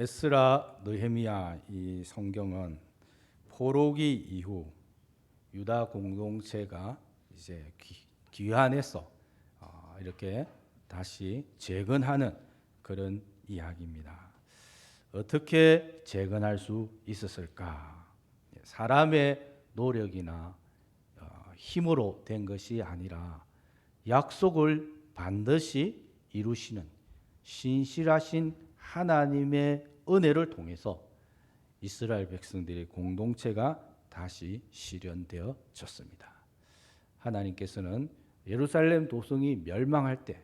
에스라, 느헤미야 이 성경은 포로기 이후 유다 공동체가 이제 귀환해서 이렇게 다시 재건하는 그런 이야기입니다. 어떻게 재건할 수 있었을까? 사람의 노력이나 힘으로 된 것이 아니라 약속을 반드시 이루시는 신실하신 하나님의 은혜를 통해서 이스라엘 백성들의 공동체가 다시 실현되어졌습니다. 하나님께서는 예루살렘 도성이 멸망할 때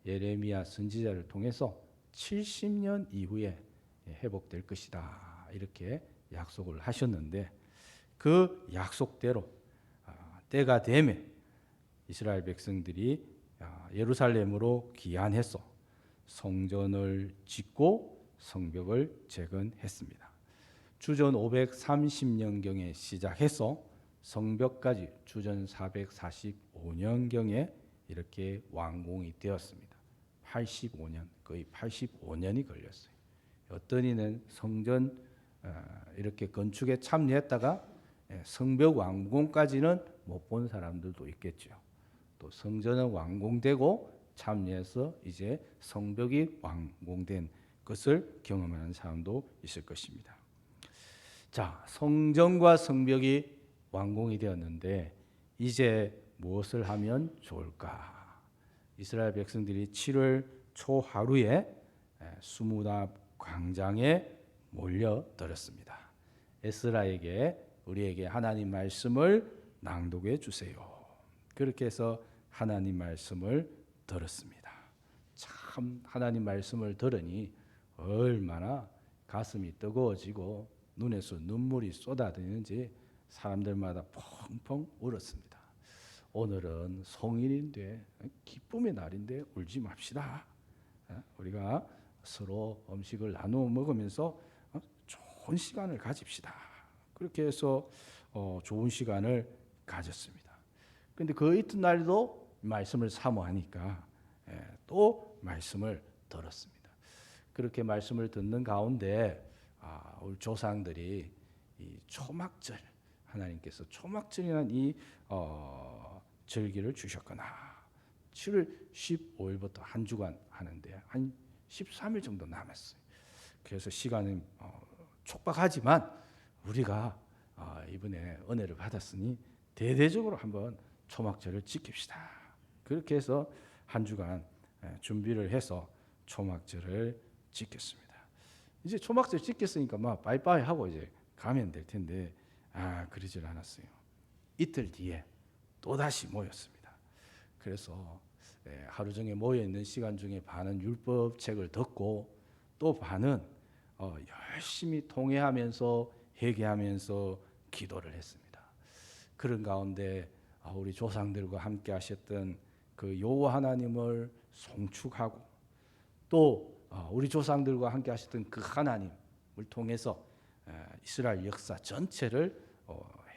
예레미야 선지자를 통해서 70년 이후에 회복될 것이다 이렇게 약속을 하셨는데, 그 약속대로 때가 되면 이스라엘 백성들이 예루살렘으로 귀환해서 성전을 짓고 성벽을 재건했습니다. 주전 530년경에 시작해서 성벽까지 주전 445년경에 이렇게 완공이 되었습니다. 85년, 거의 85년이 걸렸어요. 어떤 이는 성전 이렇게 건축에 참여했다가 성벽 완공까지는 못 본 사람들도 있겠죠. 또 성전은 완공되고 참여해서 이제 성벽이 완공된 것을 경험하는 사람도 있을 것입니다. 자, 성전과 성벽이 완공이 되었는데 이제 무엇을 하면 좋을까? 이스라엘 백성들이 7월 초하루에 수무다 광장에 몰려들었습니다. 에스라에게 우리에게 하나님 말씀을 낭독해 주세요. 그렇게 해서 하나님 말씀을 들었습니다. 참 하나님 말씀을 들으니 얼마나 가슴이 뜨거워지고 눈에서 눈물이 쏟아지는지 사람들마다 펑펑 울었습니다. 오늘은 성일인데 기쁨의 날인데 울지 맙시다. 우리가 서로 음식을 나누어 먹으면서 좋은 시간을 가집시다. 그렇게 해서 좋은 시간을 가졌습니다. 그런데 그 이튿날도 말씀을 사모하니까 또 말씀을 들었습니다. 그렇게 말씀을 듣는 가운데 우리 조상들이 이 초막절, 하나님께서 초막절이라는 이 절기를 주셨거나 7월 15일부터 한 주간 하는데 한 13일 정도 남았어요. 그래서 시간은 촉박하지만 우리가 이번에 은혜를 받았으니 대대적으로 한번 초막절을 지킵시다. 그렇게 해서 한 주간 준비를 해서 초막절을 지켰습니다. 이제 초막절 지켰으니까 막 빠이빠이 하고 이제 가면 될 텐데 그러질 않았어요. 이틀 뒤에 또 다시 모였습니다. 그래서 하루 종일 모여 있는 시간 중에 반은 율법책을 듣고 또 반은 열심히 통회하면서 회개하면서 기도를 했습니다. 그런 가운데 우리 조상들과 함께 하셨던 그 여호와 하나님을 송축하고 또 우리 조상들과 함께 하셨던 그 하나님을 통해서 이스라엘 역사 전체를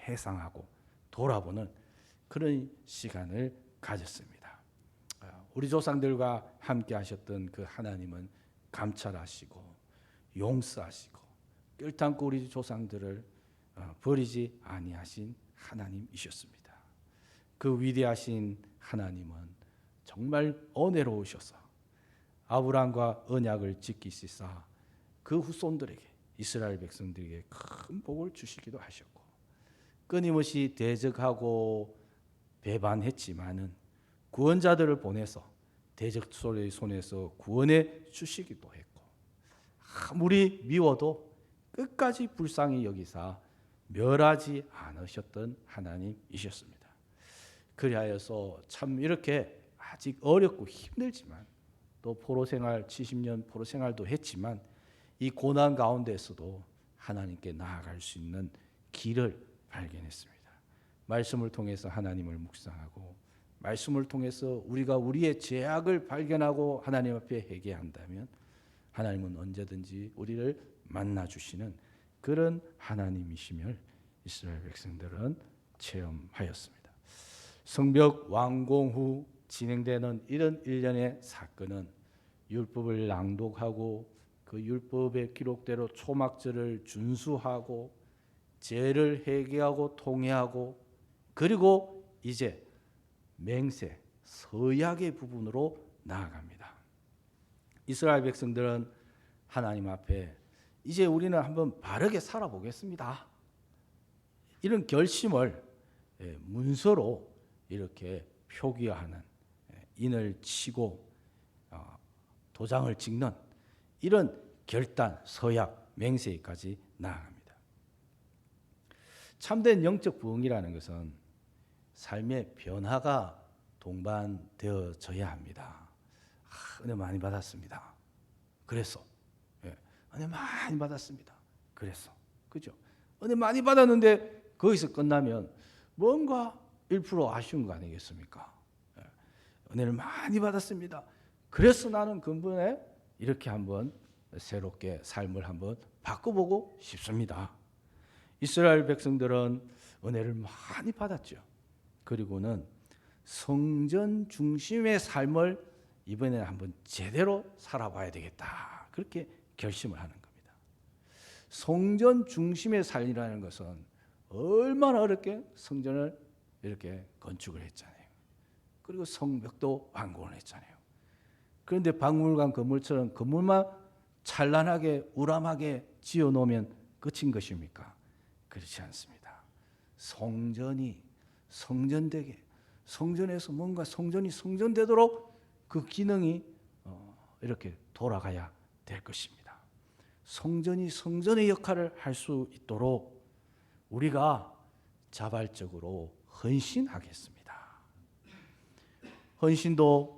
회상하고 돌아보는 그런 시간을 가졌습니다. 우리 조상들과 함께 하셨던 그 하나님은 감찰하시고 용서하시고 결단코 우리 조상들을 버리지 아니하신 하나님이셨습니다. 그 위대하신 하나님은 정말 은혜로우셔서 아브라함과 언약을 지키시사 그 후손들에게 이스라엘 백성들에게 큰 복을 주시기도 하셨고 끊임없이 대적하고 배반했지만은 구원자들을 보내서 대적들의 손에서 구원해 주시기도 했고 아무리 미워도 끝까지 불쌍히 여기사 멸하지 않으셨던 하나님이셨습니다. 그리하여서 참 이렇게 아직 어렵고 힘들지만 또 포로 생활 70년 포로 생활도 했지만 이 고난 가운데서도 하나님께 나아갈 수 있는 길을 발견했습니다. 말씀을 통해서 하나님을 묵상하고 말씀을 통해서 우리가 우리의 죄악을 발견하고 하나님 앞에 회개한다면 하나님은 언제든지 우리를 만나 주시는 그런 하나님이심을 이스라엘 백성들은 체험하였습니다. 성벽 완공 후 진행되는 이런 일련의 사건은 율법을 낭독하고 그 율법의 기록대로 초막절을 준수하고 죄를 회개하고 통회하고 그리고 이제 맹세 서약의 부분으로 나아갑니다. 이스라엘 백성들은 하나님 앞에 이제 우리는 한번 바르게 살아보겠습니다. 이런 결심을 문서로 이렇게 표기하는, 인을 치고 도장을 찍는 이런 결단, 서약, 맹세까지 나아갑니다. 참된 영적 부흥이라는 것은 삶의 변화가 동반되어져야 합니다. 은혜 많이 받았습니다. 그래서 은혜 많이 받았습니다. 그래서 그죠? 은혜 많이 받았는데 거기서 끝나면 뭔가 1% 아쉬운 거 아니겠습니까? 은혜를 많이 받았습니다. 그래서 나는 근본에 이렇게 한번 새롭게 삶을 한번 바꿔보고 싶습니다. 이스라엘 백성들은 은혜를 많이 받았죠. 그리고는 성전 중심의 삶을 이번에는 한번 제대로 살아봐야 되겠다. 그렇게 결심을 하는 겁니다. 성전 중심의 삶이라는 것은 얼마나 어렵게 성전을 이렇게 건축을 했잖아요. 그리고 성벽도 완공을 했잖아요. 그런데 박물관 건물처럼 건물만 찬란하게 우람하게 지어놓으면 끝인 것입니까? 그렇지 않습니다. 성전이 성전되게, 성전에서 뭔가 성전이 성전되도록 그 기능이 이렇게 돌아가야 될 것입니다. 성전이 성전의 역할을 할 수 있도록 우리가 자발적으로 헌신하겠습니다. 헌신도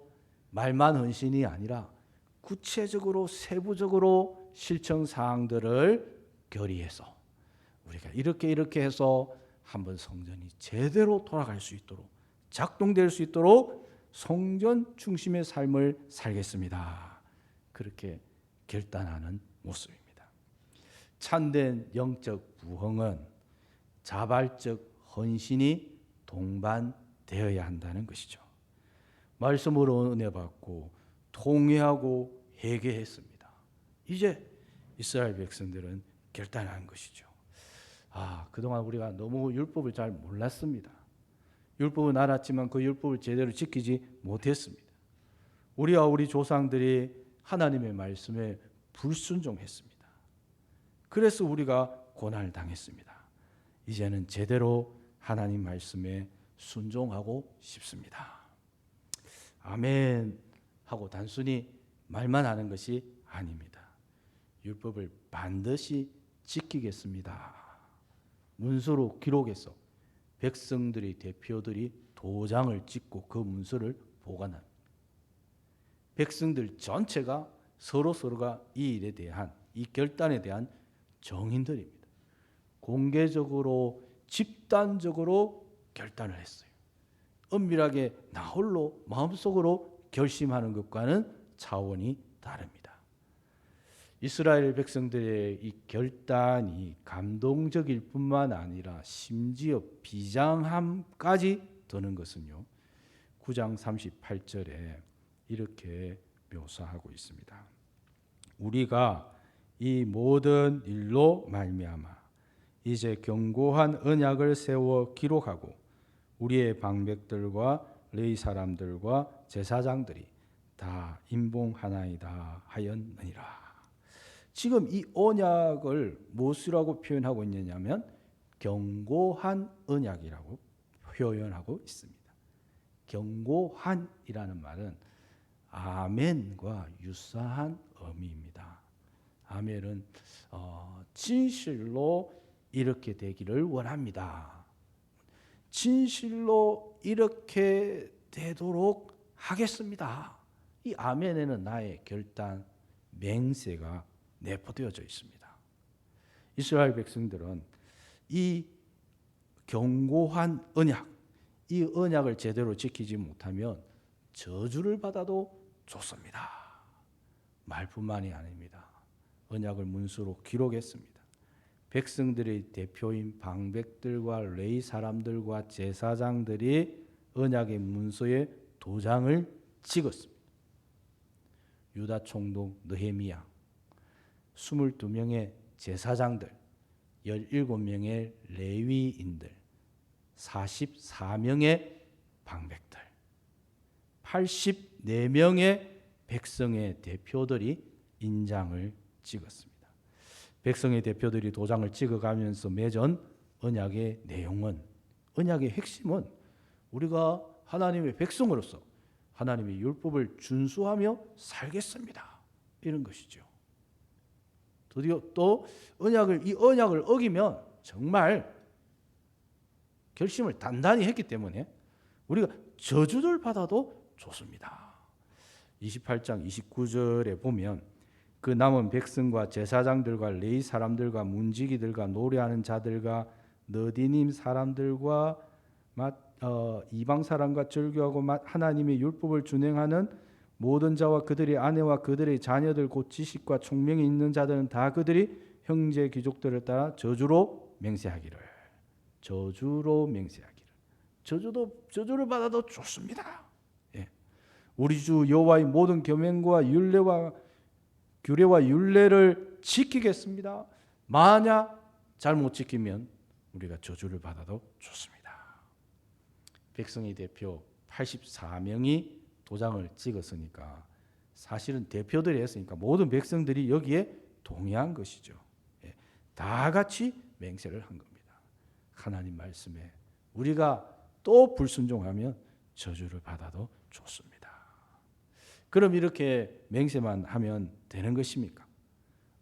말만 헌신이 아니라 구체적으로 세부적으로 실천 사항들을 결의해서 우리가 이렇게 해서 한번 성전이 제대로 돌아갈 수 있도록 작동될 수 있도록 성전 중심의 삶을 살겠습니다. 그렇게 결단하는 모습입니다. 참된 영적 부흥은 자발적 헌신이 동반되어야 한다는 것이죠. 말씀으로 은혜 받고 통회하고 회개했습니다. 이제 이스라엘 백성들은 결단한 것이죠. 그동안 우리가 너무 율법을 잘 몰랐습니다. 율법은 알았지만 그 율법을 제대로 지키지 못했습니다. 우리와 우리 조상들이 하나님의 말씀에 불순종했습니다. 그래서 우리가 고난을 당했습니다. 이제는 제대로 하나님 말씀에 순종하고 싶습니다. 아멘 하고 단순히 말만 하는 것이 아닙니다. 율법을 반드시 지키겠습니다. 문서로 기록해서 백성들의 대표들이 도장을 찍고 그 문서를 보관합니다. 백성들 전체가 서로가 이 일에 대한, 이 결단에 대한 정인들입니다. 공개적으로 집단적으로 결단을 했어요. 은밀하게 나 홀로 마음속으로 결심하는 것과는 차원이 다릅니다. 이스라엘 백성들의 이 결단이 감동적일 뿐만 아니라 심지어 비장함까지 드는 것은요, 9장 38절에 이렇게 묘사하고 있습니다. 우리가 이 모든 일로 말미암아 이제 견고한 언약을 세워 기록하고 우리의 방백들과 레위 사람들과 제사장들이 다 인봉하나이다 하였느니라. 지금 이 언약을 무엇이라고 표현하고 있느냐면 견고한 언약이라고 표현하고 있습니다. 견고한이라는 말은 아멘과 유사한 의미입니다. 아멘은 진실로 이렇게 되기를 원합니다. 진실로 이렇게 되도록 하겠습니다. 이 아멘에는 나의 결단, 맹세가 내포되어져 있습니다. 이스라엘 백성들은 이 견고한 언약, 이 언약을 제대로 지키지 못하면 저주를 받아도 좋습니다. 말뿐만이 아닙니다. 언약을 문서로 기록했습니다. 백성들의 대표인 방백들과 레위 사람들과 제사장들이 언약의 문서에 도장을 찍었습니다. 유다 총독 느헤미야, 22명의 제사장들, 17명의 레위인들, 44명의 방백들, 84명의 백성의 대표들이 인장을 찍었습니다. 백성의 대표들이 도장을 찍어가면서 맺은 언약의 내용은, 언약의 핵심은 우리가 하나님의 백성으로서 하나님의 율법을 준수하며 살겠습니다, 이런 것이죠. 드디어 또 이 언약을 어기면 정말 결심을 단단히 했기 때문에 우리가 저주를 받아도 좋습니다. 28장 29절에 보면 그 남은 백성과 제사장들과 레위 사람들과 문지기들과 노래하는 자들과 너디님 사람들과 이방 사람과 절교하고 하나님의 율법을 준행하는 모든 자와 그들의 아내와 그들의 자녀들 곧 지식과 총명이 있는 자들은 다 그들이 형제 귀족들을 따라 저주로 맹세하기를. 저주를 받아도 좋습니다. 예. 우리 주 여호와의 모든 계명과 규례와 율례를 지키겠습니다. 만약 잘못 지키면 우리가 저주를 받아도 좋습니다. 백성의 대표 84명이 도장을 찍었으니까, 사실은 대표들이 했으니까 모든 백성들이 여기에 동의한 것이죠. 예. 다 같이 맹세를 한 겁니다. 하나님 말씀에 우리가 또 불순종하면 저주를 받아도 좋습니다. 그럼 이렇게 맹세만 하면 되는 것입니까?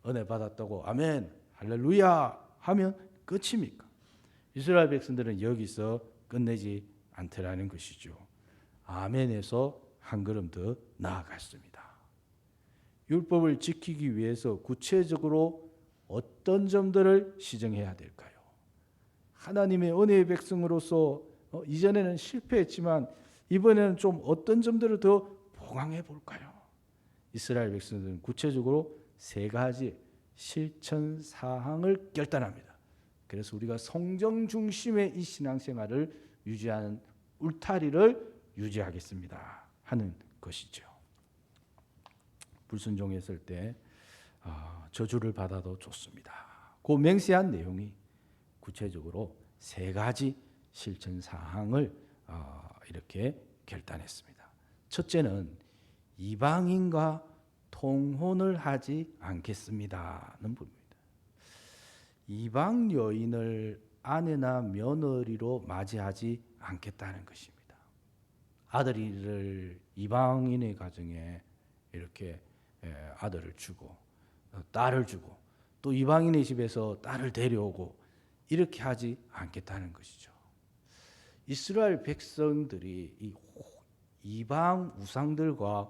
은혜 받았다고 아멘 할렐루야 하면 끝입니까? 이스라엘 백성들은 여기서 끝내지 않더라는 것이죠. 아멘에서 한 걸음 더 나아갔습니다. 율법을 지키기 위해서 구체적으로 어떤 점들을 시정해야 될까요? 하나님의 은혜의 백성으로서 이전에는 실패했지만 이번에는 좀 어떤 점들을 더 보강해 볼까요? 이스라엘 백성들은 구체적으로 3가지 실천 사항을 결단합니다. 그래서 우리가 성경 중심의 이 신앙생활을 유지하는 울타리를 유지하겠습니다 하는 것이죠. 불순종했을 때 저주를 받아도 좋습니다. 그 맹세한 내용이 구체적으로 3가지 실천 사항을 이렇게 결단했습니다. 첫째는 이방인과 통혼을 하지 않겠습니다는 부분입니다. 이방 여인을 아내나 며느리로 맞이하지 않겠다는 것입니다. 아들을 이방인의 가정에 이렇게 아들을 주고 딸을 주고 또 이방인의 집에서 딸을 데려오고 이렇게 하지 않겠다는 것이죠. 이스라엘 백성들이 이방 우상들과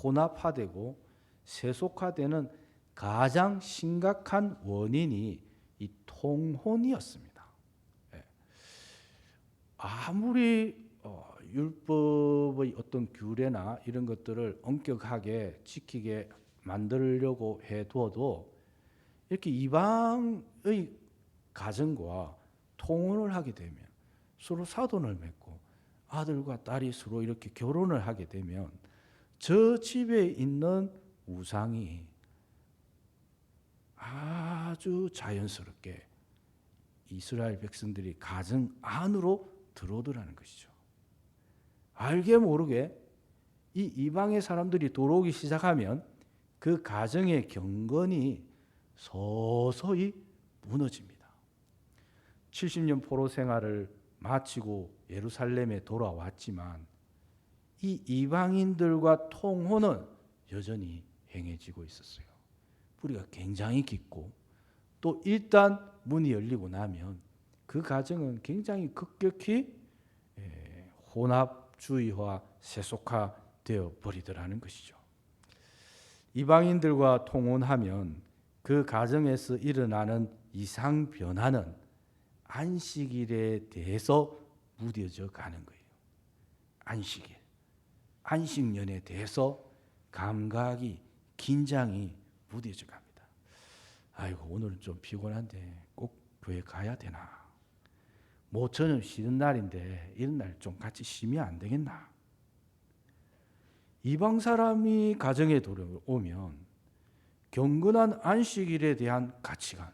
혼합화되고 세속화되는 가장 심각한 원인이 이 통혼이었습니다. 아무리 율법의 어떤 규례나 이런 것들을 엄격하게 지키게 만들려고 해두어도 이렇게 이방의 가정과 통혼을 하게 되면 서로 사돈을 맺고 아들과 딸이 서로 이렇게 결혼을 하게 되면 저 집에 있는 우상이 아주 자연스럽게 이스라엘 백성들이 가정 안으로 들어오더라는 것이죠. 알게 모르게 이 이방의 사람들이 들어오기 시작하면 그 가정의 경건이 서서히 무너집니다. 70년 포로 생활을 마치고 예루살렘에 돌아왔지만 이 이방인들과 통혼은 여전히 행해지고 있었어요. 뿌리가 굉장히 깊고 또 일단 문이 열리고 나면 그 가정은 굉장히 급격히 혼합주의와 세속화되어 버리더라는 것이죠. 이방인들과 통혼하면 그 가정에서 일어나는 이상 변화는 안식일에 대해서 무뎌져 가는 거예요. 안식일, 안식년에 대해서 감각이, 긴장이 무뎌져 갑니다. 아이고 오늘은 좀 피곤한데 꼭 교회 가야 되나? 모처럼 쉬는 날인데 이런 날 좀 같이 쉬면 안 되겠나? 이방 사람이 가정에 들어오면 경건한 안식일에 대한 가치관,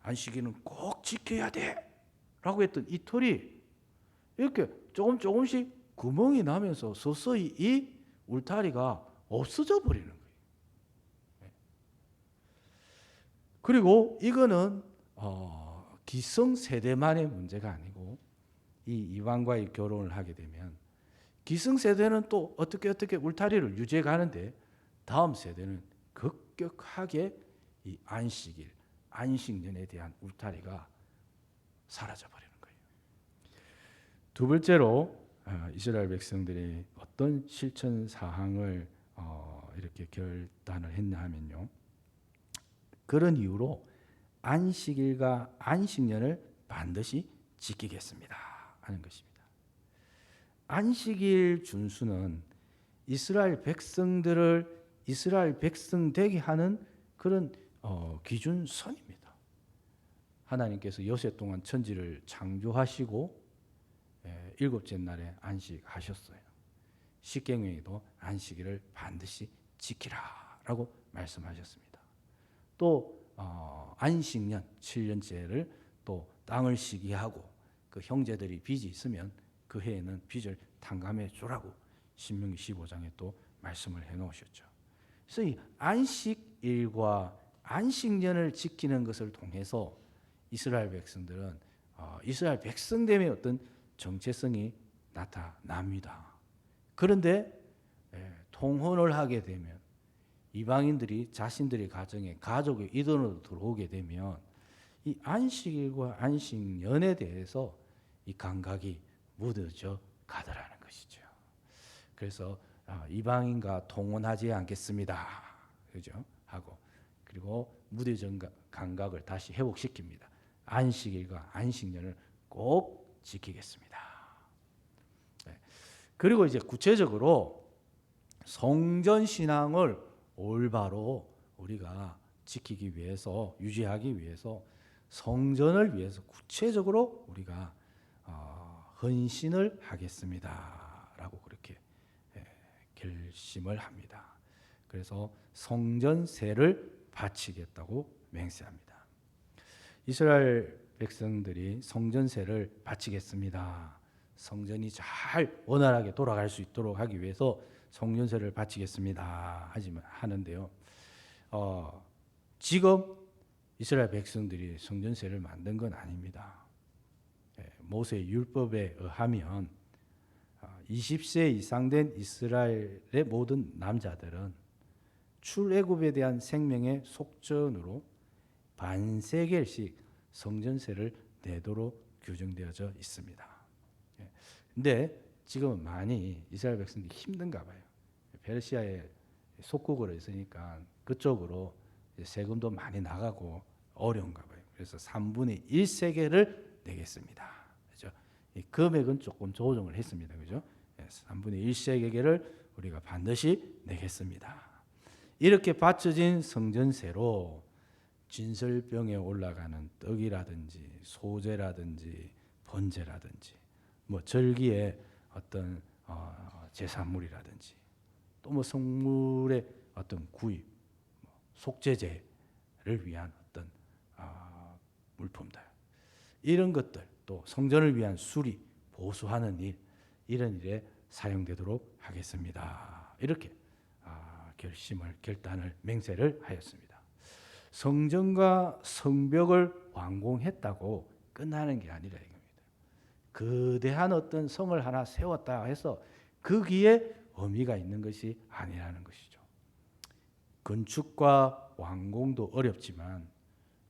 안식일은 꼭 지켜야 돼라고 했던 이 틀이 이렇게 조금씩 구멍이 나면서 서서히 이 울타리가 없어져 버리는 거예요. 그리고 이거는 기성세대만의 문제가 아니고 이 이방과의 결혼을 하게 되면 기성세대는 또 어떻게 울타리를 유지해 가는데 다음 세대는 급격하게 이 안식일, 안식년에 대한 울타리가 사라져 버리는 거예요. 두 번째로 이스라엘 백성들이 어떤 실천 사항을 이렇게 결단을 했냐 하면요. 그런 이유로 안식일과 안식년을 반드시 지키겠습니다 하는 것입니다. 안식일 준수는 이스라엘 백성들을 이스라엘 백성 되게 하는 그런 기준선입니다. 하나님께서 여세 동안 천지를 창조하시고 일곱째 날에 안식하셨어요. 십계명에도 안식일을 반드시 지키라라고 말씀하셨습니다. 또 안식년 7년째를 또 땅을 시기하고 그 형제들이 빚이 있으면 그 해에는 빚을 탕감해 주라고 신명기 15장에 또 말씀을 해 놓으셨죠. 그래서 이 안식일과 안식년을 지키는 것을 통해서 이스라엘 백성들은 이스라엘 백성됨의 어떤 정체성이 나타납니다. 그런데 통혼을 하게 되면 이방인들이 자신들의 가정에 가족의 이동으로 들어오게 되면 이 안식일과 안식년에 대해서 이 감각이 무뎌져 가더라는 것이죠. 그래서 이방인과 통혼하지 않겠습니다. 그죠? 하고 그리고 무뎌진 감각을 다시 회복시킵니다. 안식일과 안식년을 꼭 지키겠습니다. 그리고 이제 구체적으로 성전 신앙을 올바로 우리가 지키기 위해서 유지하기 위해서 성전을 위해서 구체적으로 우리가 헌신을 하겠습니다라고 그렇게 결심을 합니다. 그래서 성전세를 바치겠다고 맹세합니다. 이스라엘 백성들이 성전세를 바치겠습니다. 성전이 잘 원활하게 돌아갈 수 있도록 하기 위해서 성전세를 바치겠습니다 하는데요. 지금 이스라엘 백성들이 성전세를 만든 건 아닙니다. 모세 율법에 의하면 20세 이상 된 이스라엘의 모든 남자들은 출애굽에 대한 생명의 속전으로 반세겔씩 성전세를 내도록 규정되어져 있습니다. 근데 지금 많이 이스라엘 백성들이 힘든가 봐요. 페르시아의 속국으로 있으니까 그쪽으로 세금도 많이 나가고 어려운가 봐요. 그래서 3분의 1세겔을 내겠습니다. 그죠? 이 금액은 조금 조정을 했습니다. 그죠? 3분의 1세겔을 우리가 반드시 내겠습니다. 이렇게 바쳐진 성전세로 진설병에 올라가는 떡이라든지 소제라든지 번제라든지 뭐 절기의 어떤 제사물이라든지 또 뭐 성물의 어떤 구입, 속죄제를 위한 어떤 물품들 이런 것들 또 성전을 위한 수리 보수하는 일 이런 일에 사용되도록 하겠습니다. 이렇게 결단을 맹세를 하였습니다. 성전과 성벽을 완공했다고 끝나는 게 아니라 이겁니다. 거대한 어떤 성을 하나 세웠다 해서 거기에 의미가 있는 것이 아니라는 것이죠. 건축과 완공도 어렵지만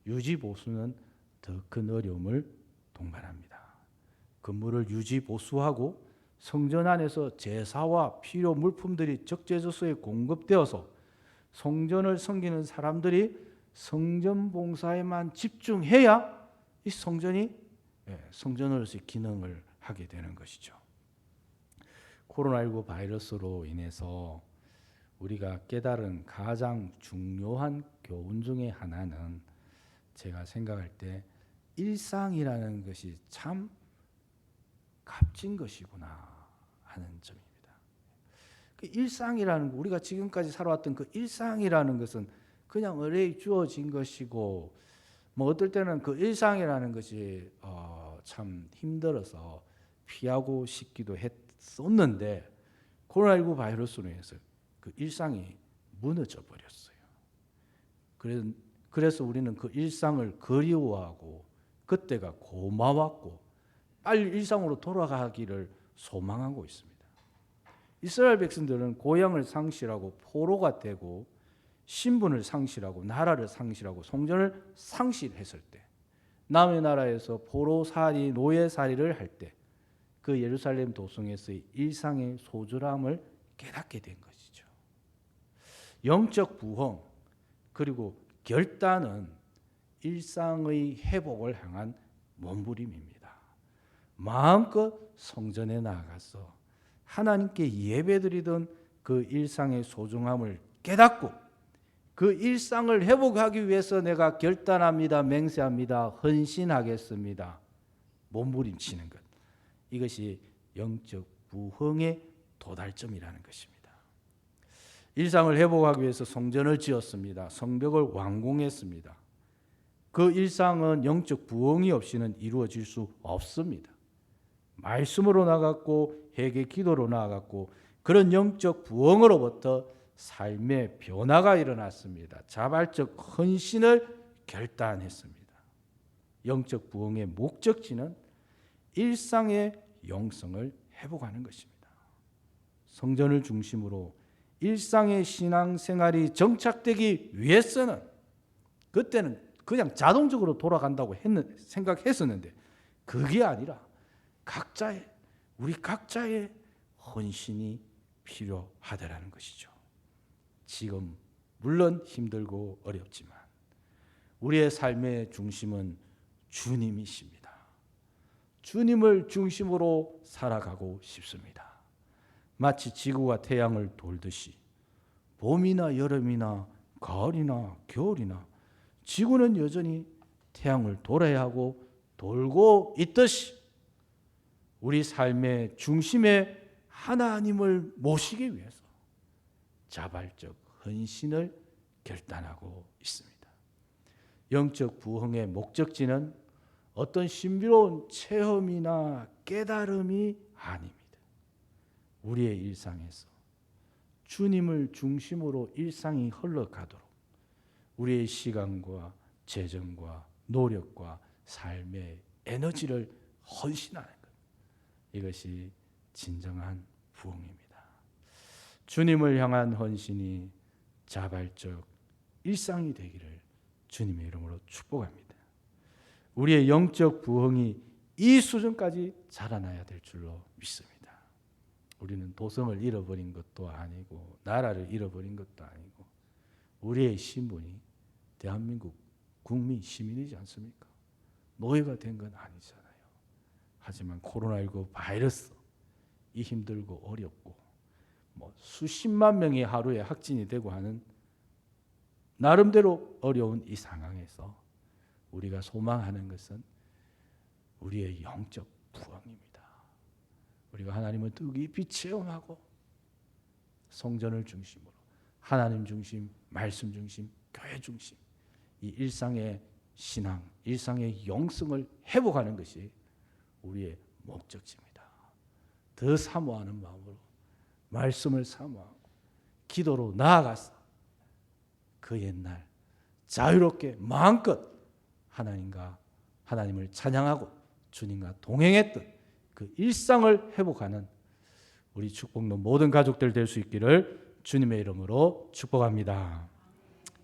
유지 보수는 더 큰 어려움을 동반합니다. 건물을 유지 보수하고 성전 안에서 제사와 필요 물품들이 적재적소에 공급되어서 성전을 섬기는 사람들이 성전 봉사에만 집중해야 이 성전이 성전으로서의 기능을 하게 되는 것이죠. 코로나19 바이러스로 인해서 우리가 깨달은 가장 중요한 교훈 중에 하나는 제가 생각할 때 일상이라는 것이 참 값진 것이구나 하는 점입니다. 그 일상이라는 거, 우리가 지금까지 살아왔던 그 일상이라는 것은 그냥 의뢰 주어진 것이고, 뭐 어떨 때는 그 일상이라는 것이 참 힘들어서 피하고 싶기도 했었는데, 코로나19 바이러스로 인해서 그 일상이 무너져 버렸어요. 그래서 우리는 그 일상을 그리워하고 그때가 고마웠고 빨리 일상으로 돌아가기를 소망하고 있습니다. 이스라엘 백성들은 고향을 상실하고 포로가 되고 신분을 상실하고 나라를 상실하고 성전을 상실했을 때, 남의 나라에서 포로살이 노예살이를 할 때 그 예루살렘 도성에서의 일상의 소중함을 깨닫게 된 것이죠. 영적 부흥 그리고 결단은 일상의 회복을 향한 몸부림입니다. 마음껏 성전에 나가서 하나님께 예배드리던 그 일상의 소중함을 깨닫고 그 일상을 회복하기 위해서 내가 결단합니다. 맹세합니다. 헌신하겠습니다. 몸부림치는 것. 이것이 영적 부흥의 도달점이라는 것입니다. 일상을 회복하기 위해서 성전을 지었습니다. 성벽을 완공했습니다. 그 일상은 영적 부흥이 없이는 이루어질 수 없습니다. 말씀으로 나갔고 회개 기도로 나갔고 그런 영적 부흥으로부터 삶의 변화가 일어났습니다. 자발적 헌신을 결단했습니다. 영적 부흥의 목적지는 일상의 영성을 회복하는 것입니다. 성전을 중심으로 일상의 신앙생활이 정착되기 위해서는 그때는 그냥 자동적으로 돌아간다고 생각했었는데 그게 아니라 우리 각자의 헌신이 필요하다라는 것이죠. 지금 물론 힘들고 어렵지만 우리의 삶의 중심은 주님이십니다. 주님을 중심으로 살아가고 싶습니다. 마치 지구가 태양을 돌듯이 봄이나 여름이나 가을이나 겨울이나 지구는 여전히 태양을 돌아야 하고 돌고 있듯이 우리 삶의 중심에 하나님을 모시기 위해서 자발적 헌신을 결단하고 있습니다. 영적 부흥의 목적지는 어떤 신비로운 체험이나 깨달음이 아닙니다. 우리의 일상에서 주님을 중심으로 일상이 흘러가도록 우리의 시간과 재정과 노력과 삶의 에너지를 헌신하는 것. 이것이 진정한 부흥입니다. 주님을 향한 헌신이 자발적 일상이 되기를 주님의 이름으로 축복합니다. 우리의 영적 부흥이 이 수준까지 자라나야 될 줄로 믿습니다. 우리는 도성을 잃어버린 것도 아니고 나라를 잃어버린 것도 아니고 우리의 신분이 대한민국 국민 시민이지 않습니까? 노예가 된 건 아니잖아요. 하지만 코로나19 바이러스 이 힘들고 어렵고 수십만 명이 하루에 확진이 되고 하는 나름대로 어려운 이 상황에서 우리가 소망하는 것은 우리의 영적 부흥입니다. 우리가 하나님을 더 깊이 체험하고 성전을 중심으로 하나님 중심, 말씀 중심, 교회 중심 이 일상의 신앙, 일상의 영성을 회복하는 것이 우리의 목적지입니다. 더 사모하는 마음으로 말씀을 사모하고 기도로 나아가서 그 옛날 자유롭게 마음껏 하나님을 찬양하고 주님과 동행했던 그 일상을 회복하는 우리 축복로 모든 가족들 될 수 있기를 주님의 이름으로 축복합니다.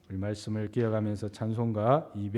우리 말씀을 기억하면서 찬송가